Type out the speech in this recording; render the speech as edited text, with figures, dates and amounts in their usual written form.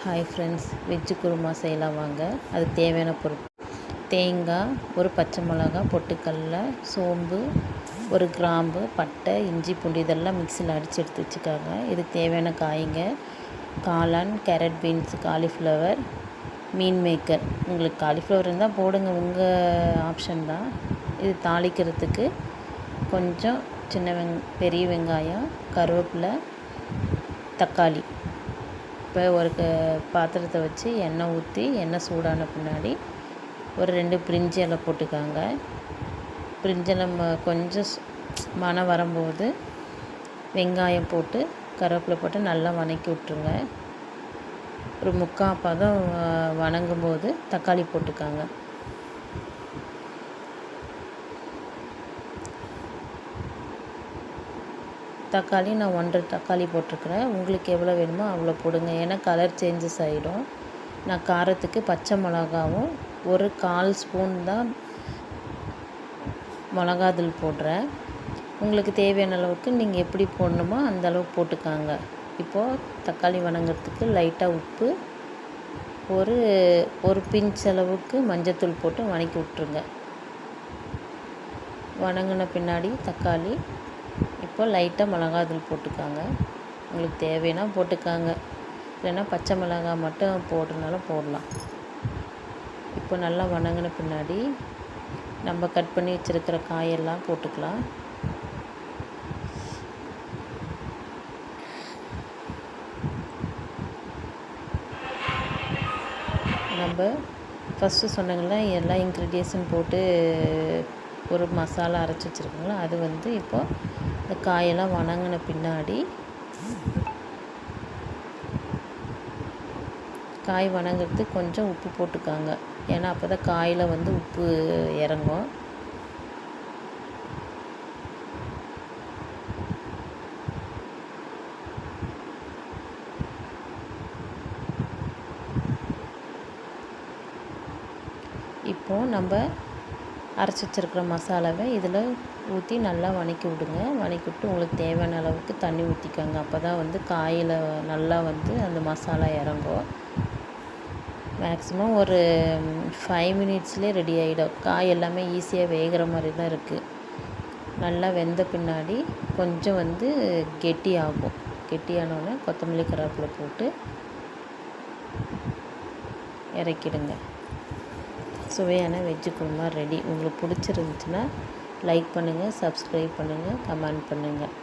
Hi friends, veg kurma செய்யலாம் வாங்க. அதுக்கு தேவையான பொருள்: தேங்காய், ஒரு பச்சை மிளகாய், பொட்டுக்கடலை, சோம்பு, ஒரு கிராம்பு, பட்டை, இஞ்சி, பூண்டு இதெல்லாம் மிக்சியில் அடித்து எடுத்து வச்சுக்காங்க. இதுக்கு தேவையான காய்ங்க: காளான், கேரட், பீன்ஸு, காலிஃப்ளவர், மீன் மேக்கர். உங்களுக்கு காலிஃப்ளவர் இருந்தால் போடுங்க, உங்கள் ஆப்ஷன் தான். இது தாளிக்கிறதுக்கு கொஞ்சம் பெரிய வெங்காயம், கருவேப்பிலை, தக்காளி. இப்போ ஒரு பாத்திரத்தை வச்சு எண்ணெய் ஊற்றி எண்ணெய் சூடான பின்னாடி ஒரு 2 பிரிஞ்சி இலை போட்டுக்காங்க. பிரிஞ்சி இலை கொஞ்சம் மணம் வரும்போது வெங்காயம் போட்டு கருவேப்பிலை போட்டு நல்லா வதக்கி விட்ருங்க. ஒரு 3/4 பதம் வதங்கும்போது தக்காளி போட்டுக்காங்க. தக்காளி நான் 1.5 தக்காளி போட்டிருக்கிறேன். உங்களுக்கு எவ்வளோ வேணுமோ அவ்வளோ போடுங்க, ஏன்னா கலர் சேஞ்சஸ் ஆகிடும். நான் காரத்துக்கு பச்சை மிளகாவும் ஒரு 1/4 ஸ்பூன் தான் மிளகாத்தூள் போடுறேன். உங்களுக்கு தேவையான அளவுக்கு நீங்கள் எப்படி போடணுமோ அந்த அளவுக்கு போட்டுக்காங்க. இப்போது தக்காளி வதங்கிறதுக்கு லைட்டாக உப்பு, ஒரு பிஞ்ச் அளவுக்கு மஞ்சத்தூள் போட்டு வதக்கி விட்ருங்க. வதங்கின பின்னாடி தக்காளி இப்போ லைட்டாக மிளகாத்தூள் போட்டுக்காங்க. உங்களுக்கு தேவைன்னா போட்டுக்காங்க, இல்லைன்னா பச்சை மிளகாய் மட்டும் போடுறதுனாலும் போடலாம். இப்போ நல்லா வதங்கின பின்னாடி நம்ம கட் பண்ணி வச்சுருக்கிற காயெல்லாம் போட்டுக்கலாம். நம்ம ஃபஸ்ட்டு சொன்னங்கள எல்லா இன்க்ரீடியன்ஸும் போட்டு ஒரு மசாலா அரைச்சி வச்சுருக்கோங்களா, அது இப்போது இந்த காயெல்லாம் வதங்கின பின்னாடி காய் வதங்கிறதுக்கு கொஞ்சம் உப்பு போட்டுக்காங்க, ஏன்னா அப்போ தான் காயில் உப்பு இறங்கும். இப்போது நம்ம அரைச்சி வச்சுருக்கிற மசாலாவை இதில் ஊற்றி நல்லா வதக்கி விடுங்க. வதக்கி விட்டு உங்களுக்கு தேவையான அளவுக்கு தண்ணி ஊற்றிக்கோங்க. அப்போ தான் காயில் நல்லா அந்த மசாலா இறங்கும். மேக்ஸிமம் ஒரு 5 மினிட்ஸ்லேயே ரெடி ஆகிடும். காய் எல்லாமே ஈஸியாக வேகிற மாதிரி தான் இருக்குது. நல்லா வெந்த பின்னாடி கொஞ்சம் கெட்டியாகும். கெட்டியானோடனே கொத்தமல்லி, கருவேப்பிலை போட்டு இறக்கிடுங்க. சுவையான வெஜ்ஜு குருமா ரெடி. உங்களுக்கு பிடிச்சிருந்துச்சுன்னா லைக் பண்ணுங்கள், சப்ஸ்கிரைப் பண்ணுங்கள், கமெண்ட் பண்ணுங்கள்.